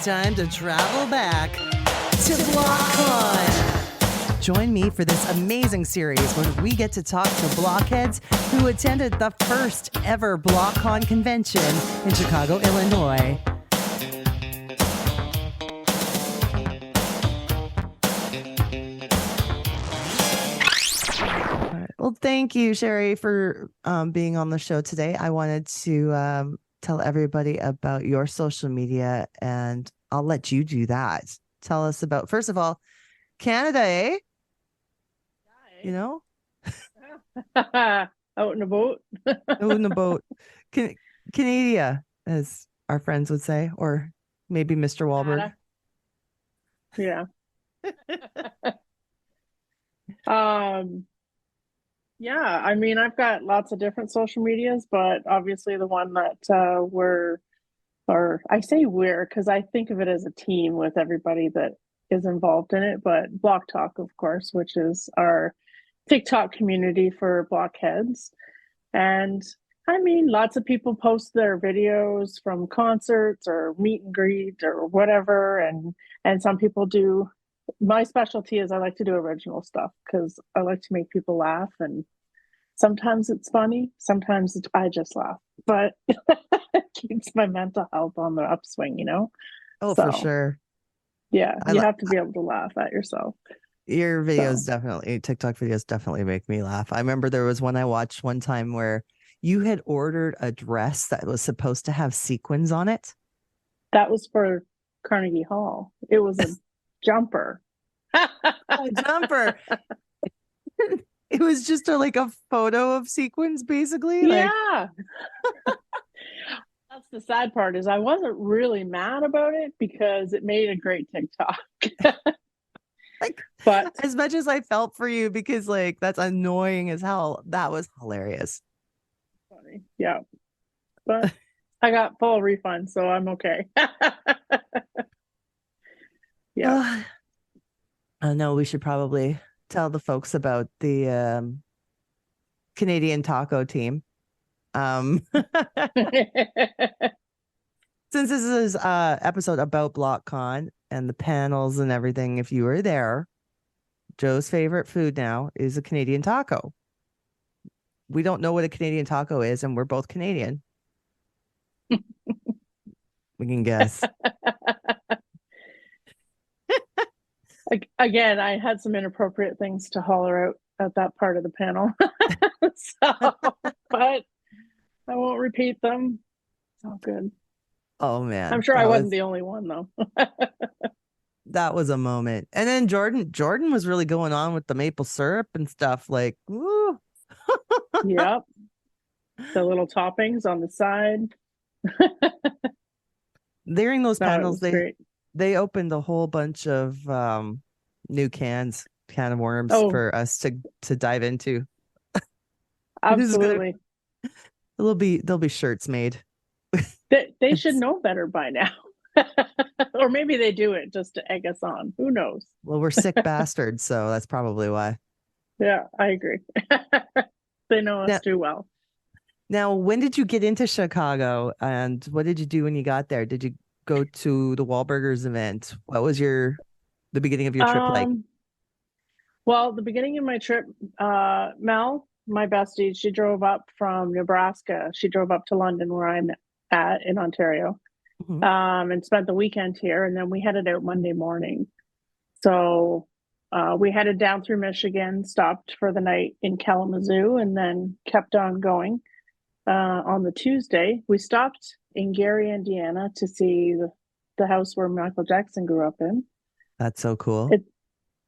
time to travel back to BLOCKCON. Join me for this amazing series where we get to talk to blockheads who attended the first ever BLOCKCON convention in Chicago, Illinois. Well, thank you, Sherry, for being on the show today. I wanted to tell everybody about your social media, and I'll let you do that. Tell us about, first of all, Canada, eh? You know? Out in a boat. Out in a boat. Canada, as our friends would say, or maybe Mr. Wahlberg. Yeah. Yeah, I mean, I've got lots of different social medias, but obviously the one that or I say we're because I think of it as a team with everybody that is involved in it, but Block Talk, of course, which is our TikTok community for blockheads. And I mean, lots of people post their videos from concerts or meet and greet or whatever, and some people do. My specialty is I like to do original stuff because I like to make people laugh, and sometimes it's funny, sometimes I just laugh, but it keeps my mental health on the upswing, you know? Oh, for sure. Yeah, you have to be able to laugh at yourself. Your videos definitely, TikTok videos definitely make me laugh. I remember there was one I watched one time where you had ordered a dress that was supposed to have sequins on it. That was for Carnegie Hall. It was a jumper. A jumper. It was just like a photo of sequins, basically. Yeah. That's the sad part is I wasn't really mad about it because it made a great TikTok. But as much as I felt for you, because that's annoying as hell, that was hilarious. Funny. Yeah. But I got full refund, so I'm okay. Yeah. I know we should probably tell the folks about the Canadian taco team. Since this is episode about BLOCKCON and the panels and everything, if you were there, Joe's favorite food now is a Canadian taco. We don't know what a Canadian taco is, and we're both Canadian. We can guess. Again, I had some inappropriate things to holler out at that part of the panel. But I won't repeat them. It's all good. Oh man. I'm sure I wasn't the only one though. That was a moment. And then Jordan was really going on with the maple syrup and stuff, like, woo. Yep. The little toppings on the side. During those panels, they opened a whole bunch of new can of worms for us to dive into. Absolutely. There'll be shirts made. They should know better by now. Or maybe they do it just to egg us on. Who knows? Well, we're sick bastards, so that's probably why. Yeah, I agree. They know us too well. Now, when did you get into Chicago, and what did you do when you got there? Did you go to the Wahlburgers event? What was the beginning of your trip like? Well, the beginning of my trip, Mel, my bestie, she drove up from Nebraska. She drove up to London, where I'm at in Ontario, and spent the weekend here. And then we headed out Monday morning. So we headed down through Michigan, stopped for the night in Kalamazoo, and then kept on going. On the Tuesday, we stopped in Gary, Indiana to see the house where Michael Jackson grew up in. That's so cool.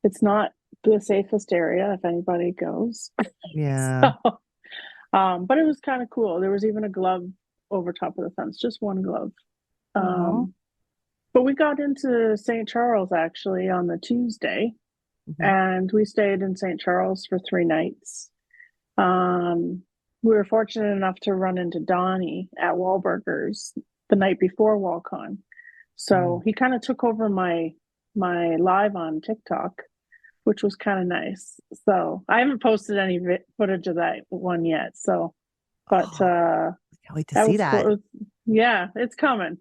It's not the safest area if anybody goes. Yeah. So, but it was kind of cool. There was even a glove over top of the fence, just one glove. But we got into St. Charles actually on the Tuesday, and we stayed in St. Charles for 3 nights. We were fortunate enough to run into Donnie at Wahlburgers the night before WalkCon. So he kind of took over my live on TikTok, which was kind of nice. So I haven't posted any footage of that one yet. So, but can't wait to see that. Cool. Yeah, it's coming.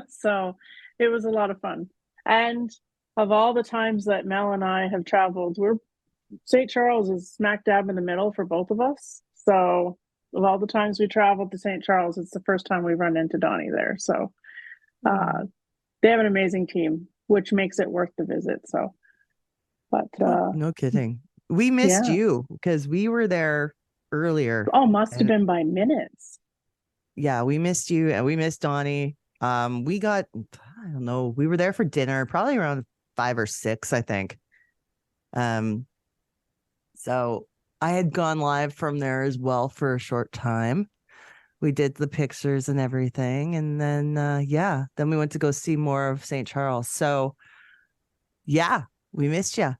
So It was a lot of fun. And of all the times that Mel and I have traveled, we're St. Charles is smack dab in the middle for both of us. So of all the times we traveled to St. Charles, it's the first time we've run into Donnie there. So uh, Oh, they have an amazing team, which makes it worth the visit. So, but no kidding. We missed yeah. you because we were there earlier. Oh, must have And been by minutes. yeah, we missed you and we missed Donnie. We got, I don't know, we were there for dinner, probably around 5 or 6, I think. Um, so I had gone live from there as well for a short time. We did the pictures and everything. And then, yeah, then we went to go see more of St. Charles. So, yeah, we missed you.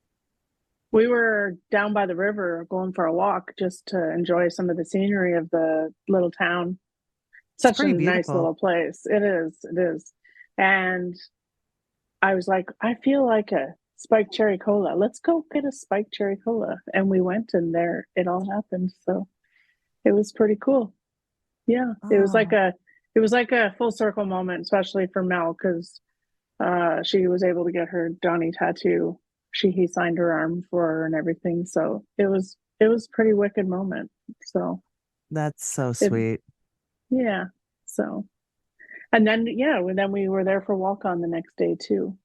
We were down by the river going for a walk just to enjoy some of the scenery of the little town. It's Such a pretty nice beautiful. little place. It is. It is. And I was like, I feel like a spiked cherry cola. Let's go get a spiked cherry cola. And we went, and there it all happened. So it was pretty cool. Yeah. Oh, It was like a full circle moment, especially for Mel, because she was able to get her Donnie tattoo. He signed her arm for her and everything. So it was a pretty wicked moment. So that's so it sweet. yeah. So and then yeah, then we were there for walk on the next day too,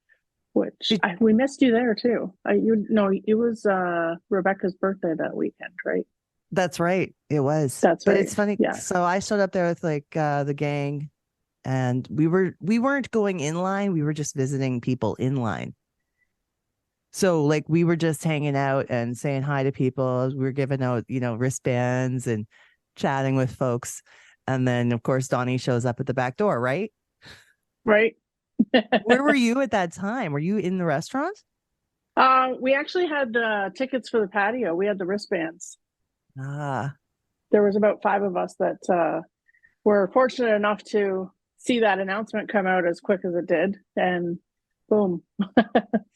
which Did, we missed you there too. You no, it was Rebecca's birthday that weekend, right? that's right. It was. That's But right. it's funny. Yeah. So I showed up there with like the gang and we weren't going in line. We were just visiting people in line. So like we were just hanging out and saying hi to people. We were giving out, wristbands and chatting with folks. And then of course Donnie shows up at the back door, right? Right. Where were you at that time? Were you in the restaurant? We actually had tickets for the patio. We had the wristbands. Ah, There was about five of us that were fortunate enough to see that announcement come out as quick as it did, and boom.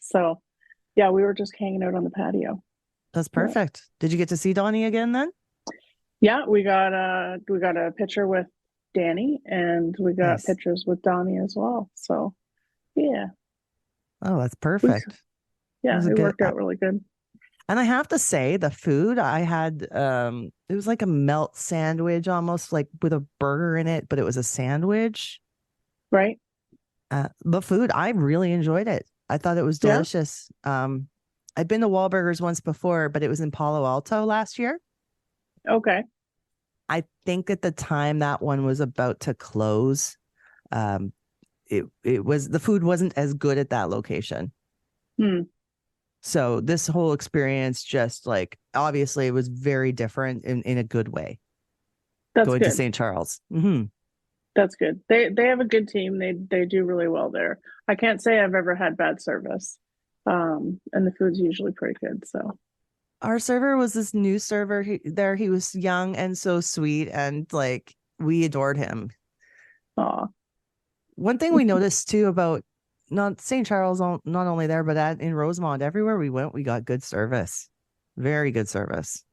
So yeah, we were just hanging out on the patio. that's Yeah, perfect. Did you get to see Donnie again then? yeah, we got a picture with Danny, and we got Nice. pictures with Donnie as well. So yeah, Oh, that's we perfect. It yeah, was a it good worked out really good. and I have to say the food I had it was like a melt sandwich almost like with a burger in it, but it was a sandwich. Right? The food, I really enjoyed it. I thought it was Yeah. delicious. I'd been to Wahlburgers once before, but it was in Palo Alto last year. Okay. I think at the time that one was about to close. Um, it was the food wasn't as good at that location. Hmm. So this whole experience just like obviously it was very different in a good way. That's Going to good. St. Charles. Mm-hmm. That's good. They have a good team. They do really well there. I can't say I've ever had bad service. And the food's usually pretty good. So, Our server was this new server there. He was young and so sweet, and like we adored him. aw, One thing we noticed too about not St. Charles, not only there, but in Rosemont, everywhere we went, we got good service. Very good service.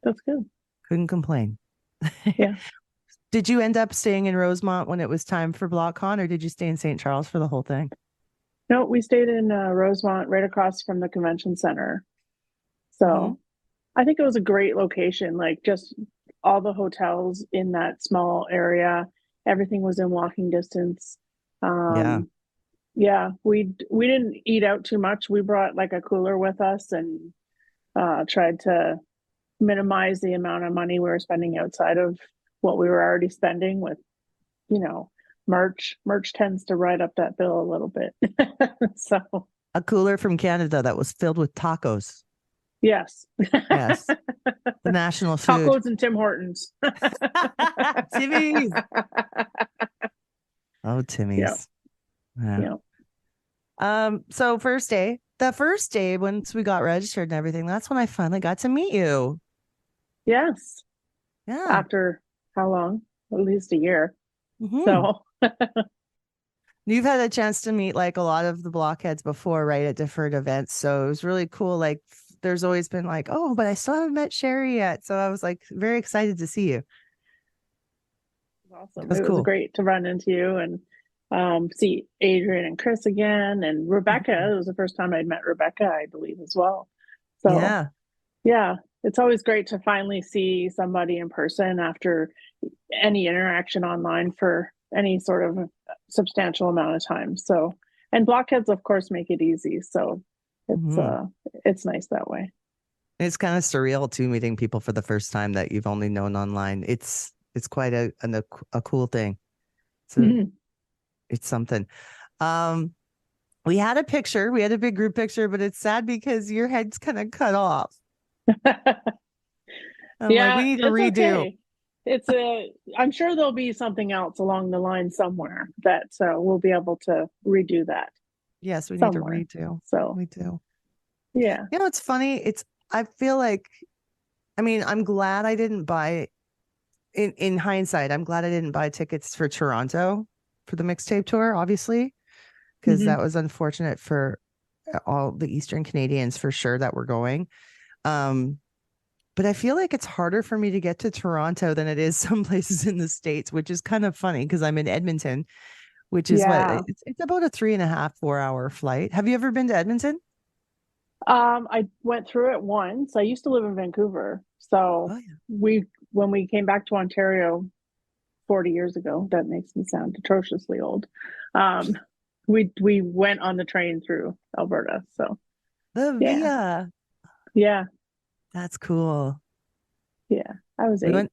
that's good. Couldn't complain. Yeah. Did you end up staying in Rosemont when it was time for BlockCon, or did you stay in St. Charles for the whole thing? No, we stayed in Rosemont, right across from the convention center. Mm-hmm. So I think it was a great location. Like just all the hotels in that small area, everything was in walking distance. Yeah. Um, yeah, we didn't eat out too much. We brought like a cooler with us and tried to minimize the amount of money we were spending outside of what we were already spending with, you know, merch. Merch tends to ride up that bill a little bit. So, A cooler from Canada that was filled with tacos. yes. Yes. The national food. Tacos and Tim Hortons. Timmy's. Oh, Yeah. Timmy's. Yeah. Yeah. So the first day once we got registered and everything, that's when I finally got to meet you. Yes. Yeah. After how long? At least a year. Hmm. So, You've had a chance to meet like a lot of the blockheads before, right? At different events. So it was really cool. Like there's always been like, oh, but I still haven't met Sherry yet. So I was like very excited to see you. It awesome. was It was cool. great to run into you and see Adrian and Chris again, and Rebecca. Mhm. It was the first time I'd met Rebecca, I believe, as well. So Yeah. yeah, it's always great to finally see somebody in person after any interaction online for any sort of substantial amount of time. So, and blockheads, of course, make it easy. So it's Mhm. uh it's nice that way. It's kind of surreal too, meeting people for the first time that you've only known online. It's quite a cool thing. So Mhm. it's something. Um, we had a picture, we had a big group picture, but it's sad because your head's kind of cut off. I'm like, we Yeah, need a it's redo. okay. I'm sure there'll be something else along the line somewhere that we'll be able to redo that Yes, we need a somewhere. redo. So We do. yeah. You know, it's funny. I feel like, I mean, I'm glad I didn't buy, in hindsight, I'm glad I didn't buy tickets for Toronto for the mixtape tour, obviously, because Hmm. that was unfortunate for all the Eastern Canadians for sure that were going. Um, but I feel like it's harder for me to get to Toronto than it is some places in the States, which is kind of funny because I'm in Edmonton, which is what Yeah. it's about a 3.5, 4 hour flight. Have you ever been to Edmonton? I went through it once. I used to live in Vancouver. Oh So yeah. when we came back to Ontario 40 years ago, that makes me sound atrociously old. Um, we went on the train through Alberta. So The yeah, Via. yeah, That's cool. yeah. I was We 8. went,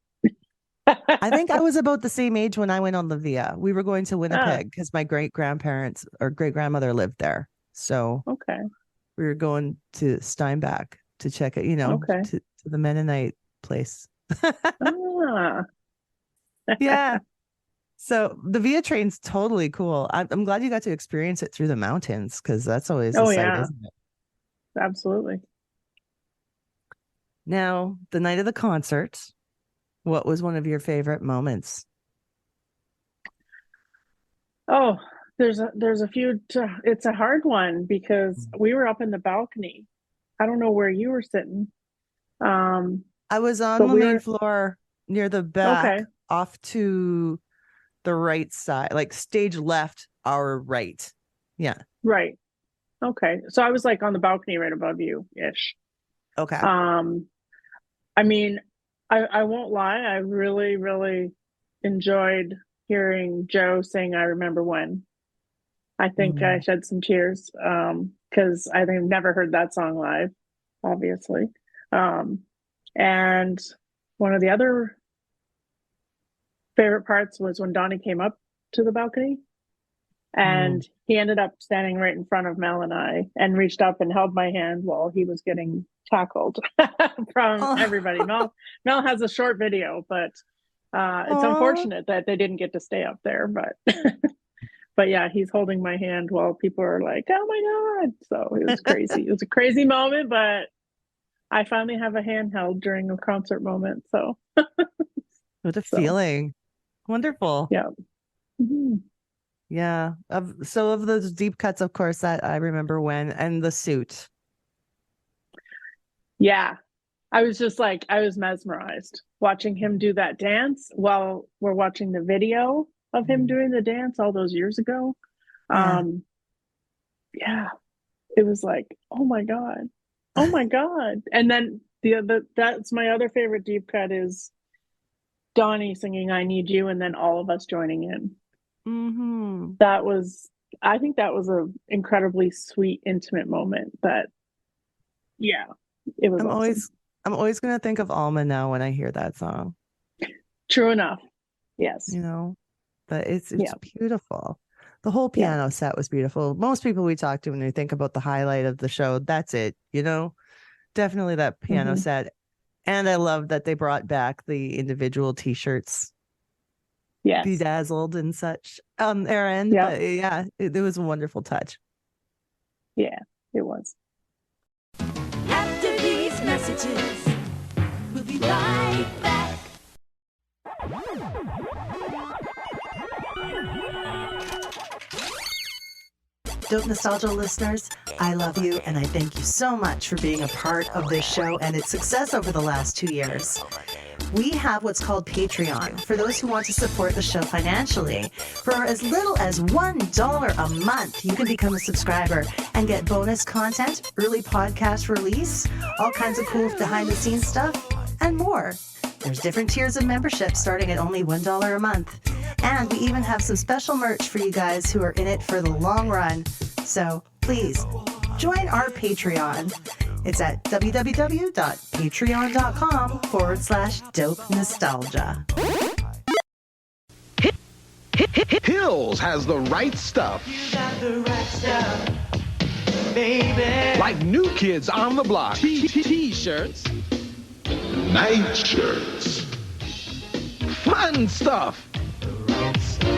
I think I was about the same age when I went on the Via. We were going to Ah, Winnipeg because my great grandparents or great grandmother lived there. So okay, we were going to Steinbach to check it, okay. to the Mennonite place. Ah, Yeah. So the Via train's totally cool. I'm glad you got to experience it through the mountains because that's always a oh sight, yeah, isn't it? absolutely. Now, the night of the concert, what was one of your favorite moments? Oh, there's a few. It's a hard one because we were up in the balcony. I don't know where you were sitting, um, I was on but the we main were floor near the back, okay. off to the right side, like stage left, our right. Yeah. Right. Okay. So I was like on the balcony right above you ish. Okay. Um, I mean, I won't lie, I really, really enjoyed hearing Joe sing I Remember When. I think I Mm. shed some tears because I think I've never heard that song live, obviously. Um, and one of the other favorite parts was when Donnie came up to the balcony Mm. and he ended up standing right in front of Mel and I and reached up and held my hand while he was getting tackled from everybody. Oh. Mel has a short video, but it's Oh. unfortunate that they didn't get to stay up there. But but yeah, he's holding my hand while people are like, "Oh my god!" So it was crazy. It was a crazy moment, but I finally have a handheld during a concert moment. So What a so feeling. Wonderful. yeah. Mhm. Yeah. Of those deep cuts, of course, that I remember when, and the suit. Yeah, I was just like, I was mesmerized watching him do that dance while we're watching the video of him Mm. doing the dance all those years ago. Yeah. Um, yeah, it was like, oh my God, oh my God. And then that's my other favorite deep cut is Donnie singing I Need You and then all of us joining in. Hmm. That was, I think that was a incredibly sweet, intimate moment that, yeah, it was I'm awesome. always I'm always gonna think of Alma now when I hear that song, True enough. Yes. you know. But it's Yeah. beautiful. The whole Yeah. piano set was beautiful. Most people we talk to when they think about the highlight of the show, that's it, you know? Definitely that piano Hmm. set. And I love that they brought back the individual t-shirts, Yes. bedazzled and such on their end. Yep. But yeah, it was a wonderful touch. Yeah, it was. After these messages, we'll be right back. Dope Nostalgia listeners, I love you and I thank you so much for being a part of this show and its success over the last 2 years. we have what's called Patreon for those who want to support the show financially. For as little as $1 a month, you can become a subscriber and get bonus content, early podcast release, all kinds of cool behind-the-scenes stuff, and more. There's different tiers of membership starting at only $1 a month. And we even have some special merch for you guys who are in it for the long run. So please join our Patreon. It's at www.patreon.com/dope nostalgia. Hills has the right stuff. You got the right stuff, baby. Like New Kids on the Block. T-shirts. Night shirts. Fun stuff.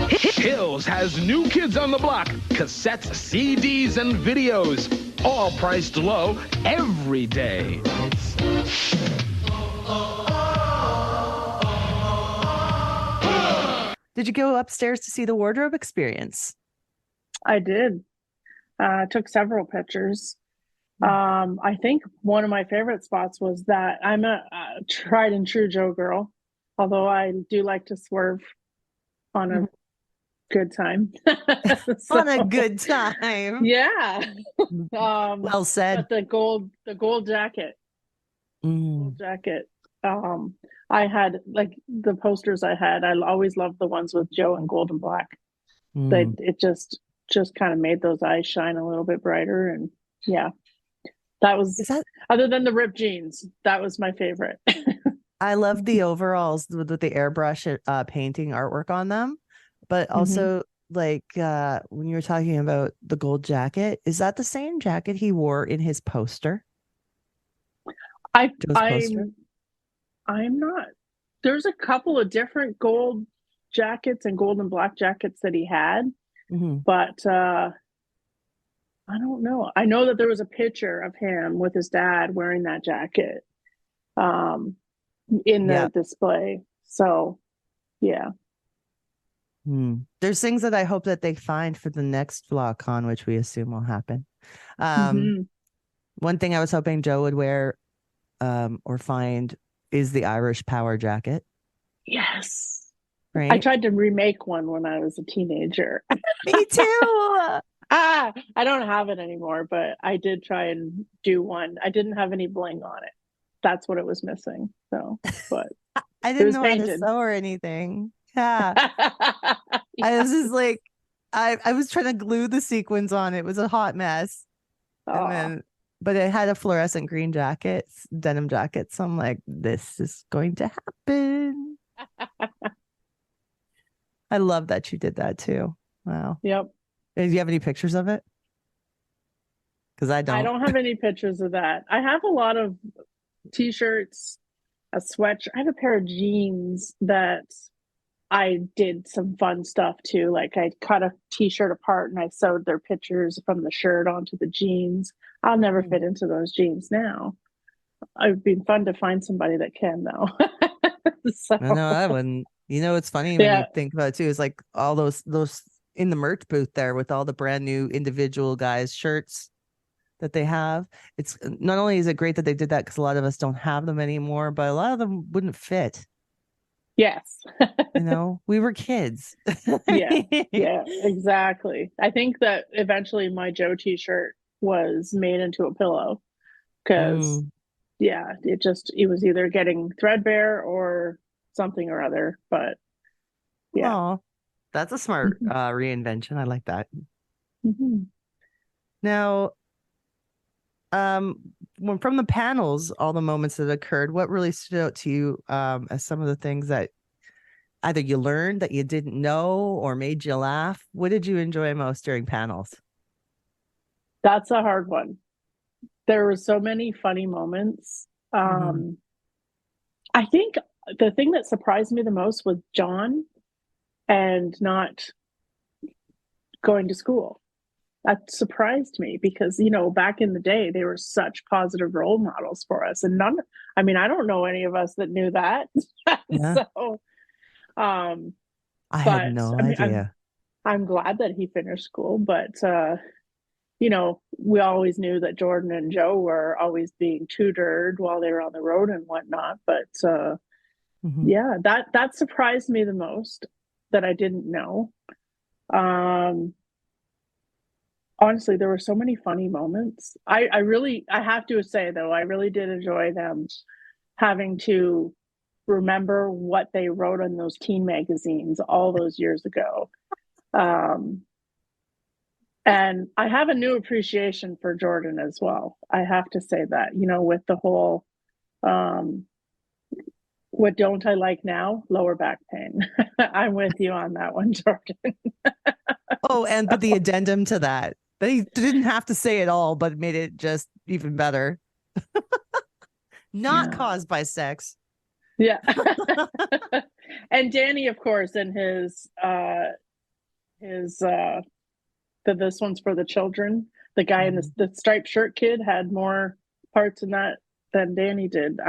Hills has New Kids on the Block. Cassettes, CDs, and videos. All priced low every day. Did you go upstairs to see the wardrobe experience? I did. Took several pictures. I think one of my favorite spots was that I'm a tried and true Joe girl, although I do like to swerve on a good time. On a good time. Yeah. Well said. But the gold jacket. Gold jacket. I had like the posters I always loved the ones with Joe in gold and black. It just kind of made those eyes shine a little bit brighter, and yeah. That was other than the ripped jeans, that was my favorite. I love the overalls with the airbrush painting artwork on them, but also like when you were talking about the gold jacket, is that the same jacket he wore in his poster? I'm not. There's a couple of different gold jackets and gold and black jackets that he had, but I don't know. I know that there was a picture of him with his dad wearing that jacket in the display. So, yeah. There's things that I hope that they find for the next BLOCKCON, which we assume will happen. One thing I was hoping Joe would wear or find is the Irish Power jacket. Yes. Right? I tried to remake one when I was a teenager. Me too. I don't have it anymore, but I did try and do one. I didn't have any bling on it. That's what it was missing. So, but I didn't know how to sew or anything. Yeah. I was just like, I was trying to glue the sequins on. It was a hot mess. But it had a fluorescent green jacket, denim jacket. So I'm like, this is going to happen. I love that you did that too. Wow. Yep. Do you have any pictures of it? Because I don't. I don't have any pictures of that. I have a lot of t-shirts, a sweatshirt. I have a pair of jeans that I did some fun stuff too. Like I cut a t-shirt apart and I sewed their pictures from the shirt onto the jeans. I'll never fit into those jeans now. It'd be fun to find somebody that can though. So, no, I wouldn't. You know, it's funny when you think about it too. It's like all those in the merch booth there with all the brand new individual guys shirts that they have. It's not only is it great that they did that because a lot of us don't have them anymore, but a lot of them wouldn't fit. Yes. You know, we were kids. Yeah, exactly. I think that eventually my Joe t-shirt was made into a pillow because it was either getting threadbare or something or other, but yeah. Aww. That's a smart reinvention. I like that. Now, when from the panels, all the moments that occurred, what really stood out to you as some of the things that either you learned that you didn't know or made you laugh? What did you enjoy most during panels? That's a hard one. There were so many funny moments. I think the thing that surprised me the most was John and not going to school. That surprised me because, you know, back in the day, they were such positive role models for us. And I don't know any of us that knew that. Yeah. So, I had no idea. I'm glad that he finished school, but, you know, we always knew that Jordan and Joe were always being tutored while they were on the road and whatnot. But Yeah, that surprised me the most, that I didn't know. Um, honestly, there were so many funny moments. I have to say though, I really did enjoy them having to remember what they wrote in those teen magazines all those years ago. Um, and I have a new appreciation for Jordan as well. I have to say that, with the whole, um, what don't I like now? Lower back pain. I'm with you on that one, Jordan. Oh, and but the addendum to that, they didn't have to say it all, but made it just even better. Not Yeah. caused by sex. Yeah. And Danny, of course, and his this one's for the children. The guy in the striped shirt kid had more parts in that than Danny did.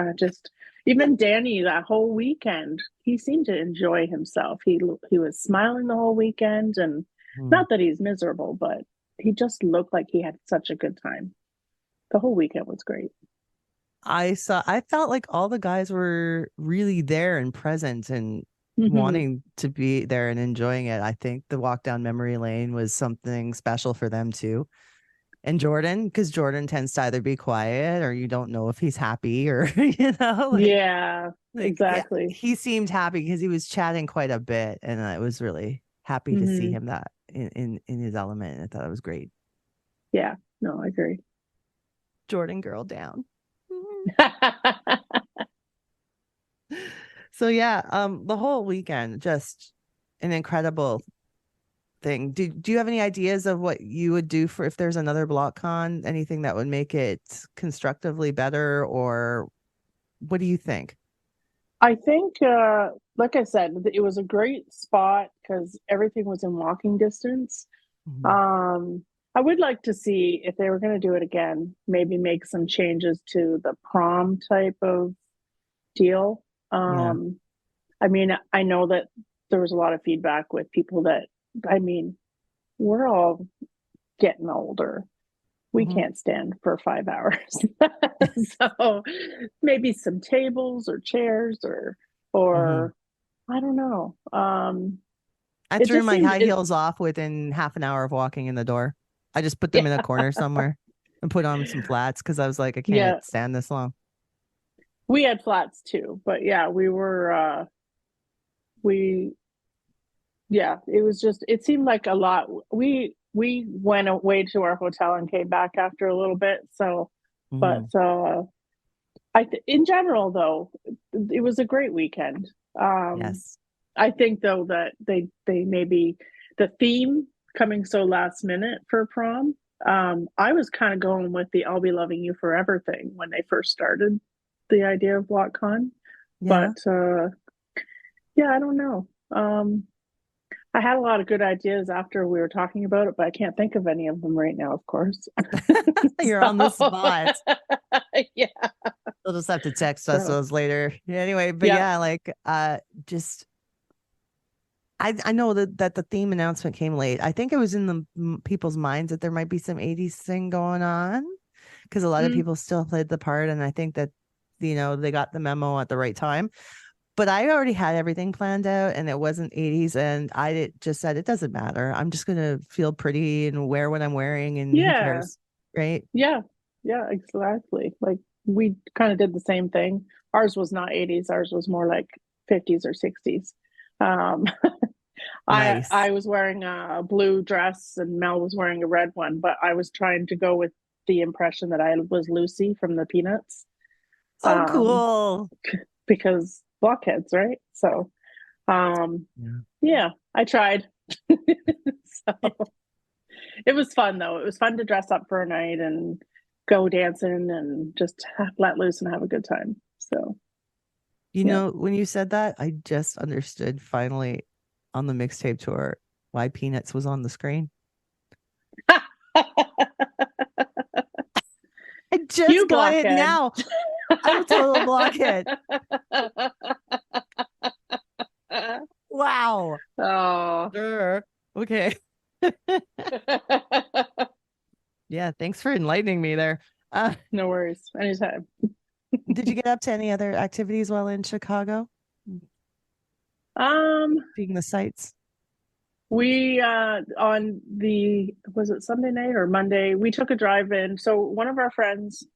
Even Danny, that whole weekend, he seemed to enjoy himself. He was smiling the whole weekend, and not that he's miserable, but he just looked like he had such a good time. The whole weekend was great. I felt like all the guys were really there and present and wanting to be there and enjoying it. I think the walk down memory lane was something special for them too. And Jordan, because Jordan tends to either be quiet or you don't know if he's happy or, Yeah, yeah, exactly. he seemed happy because he was chatting quite a bit. And I was really happy to see him that in his element. I thought it was great. Yeah, no, I agree. Jordan girl down. So yeah, the whole weekend, just an incredible thing. Do you have any ideas of what you would do for if there's another BLOCKCON? Anything that would make it constructively better, or what do you think? I think, like I said, it was a great spot because everything was in walking distance. I would like to see if they were going to do it again, maybe make some changes to the prom type of deal. Yeah. I mean, I know that there was a lot of feedback with people that, I mean, we're all getting older. We can't stand for 5 hours. So maybe some tables or chairs or I don't know. I It threw just my seemed high heels off within half an hour of walking in the door. I just put them in a corner somewhere and put on some flats because I was like, I yeah, can't stand this long. we had flats too, but yeah, we it was just, it seemed like a lot. We went away to our hotel and came back after a little bit. So, but in general though, it was a great weekend. Yes. I think though that they maybe the theme coming so last minute for prom. I was kind of going with the "I'll be loving you forever" thing when they first started the idea of BLOCKCON, Yeah. but yeah, I don't know. I had a lot of good ideas after we were talking about it, but I can't think of any of them right now, of course. You're on the spot. Yeah. They'll just have to text us those later. Anyway, but like just I know that the theme announcement came late. I think it was in the people's minds that there might be some 80s thing going on because a lot of people still played the part, and I think that they got the memo at the right time. But I already had everything planned out, and it wasn't 80s, and I just said it doesn't matter. I'm just gonna feel pretty and wear what I'm wearing, and who cares, right? Yeah, exactly. Like we kind of did the same thing. Ours was not 80s. Ours was more like 50s or 60s. Nice. I was wearing a blue dress and Mel was wearing a red one, but I was trying to go with the impression that I was Lucy from the Peanuts. Oh, cool. Because blockheads, right? So, yeah, I tried. So it was fun though. It was fun to dress up for a night and go dancing and just let loose and have a good time. So, when you said that, I just understood finally on the mixtape tour why Peanuts was on the screen. I just got it now. I'm a total blockhead. Wow. Oh. Sure. Okay. Yeah, thanks for enlightening me there. No worries. Anytime. Did you get up to any other activities while in Chicago? Seeing the sights? We on the was it Sunday night or Monday? We took a drive in. So one of our friends,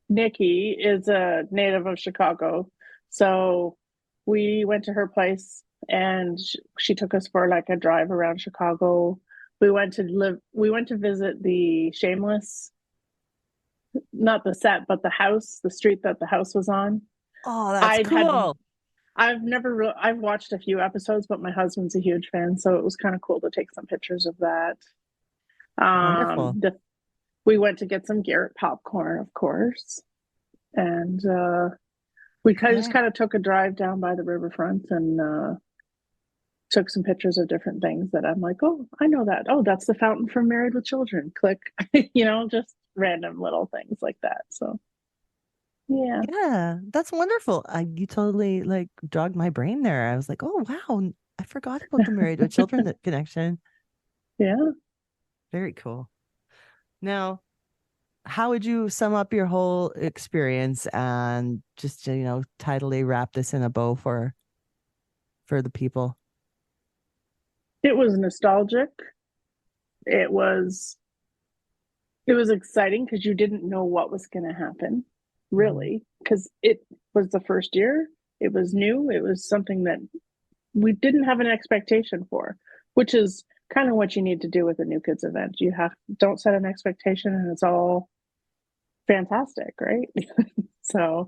Nikki, is a native of Chicago. So we went to her place and she took us for like a drive around Chicago. We went to visit the Shameless, not the set, but the house, the street that the house was on. Oh, that's cool. I've watched a few episodes, but my husband's a huge fan, so it was kind of cool to take some pictures of that. Wonderful. We went to get some Garrett popcorn, of course, and we just kind of took a drive down by the riverfront and took some pictures of different things that I'm like, oh, I know that. Oh, that's the fountain from Married with Children. Click, just random little things like that. So. Yeah, that's wonderful. You totally like jogged my brain there. I was like, oh wow, I forgot about the Married with Children connection. Yeah. Very cool. Now, how would you sum up your whole experience and just tidily wrap this in a bow for the people? It was nostalgic. It was exciting because you didn't know what was going to happen. Really, because it was the first year. It was new. It was something that we didn't have an expectation for, which is kind of what you need to do with a New Kids event. Don't set an expectation and it's all fantastic, right? So,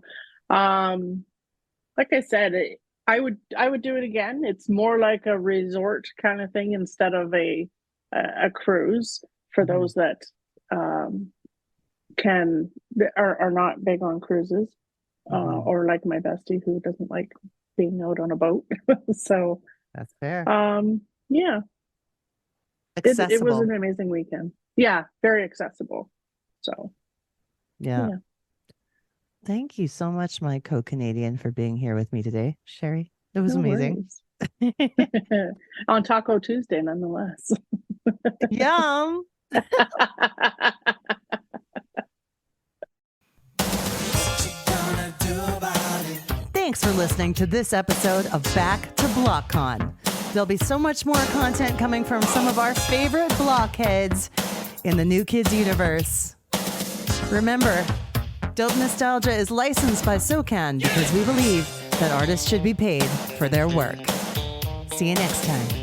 like I said, I would do it again. It's more like a resort kind of thing instead of a cruise for those that are not big on cruises, or like my bestie who doesn't like being out on a boat. So that's fair. Yeah, it was an amazing weekend. Yeah, very accessible. So yeah. Thank you so much, my co-Canadian, for being here with me today, Sherry. It was amazing. On Taco Tuesday, nonetheless. Yum. Thanks for listening to this episode of Back to BLOCKCON. There'll be so much more content coming from some of our favorite blockheads in the New Kids universe. Remember, Dope Nostalgia is licensed by SOCAN because we believe that artists should be paid for their work. See you next time.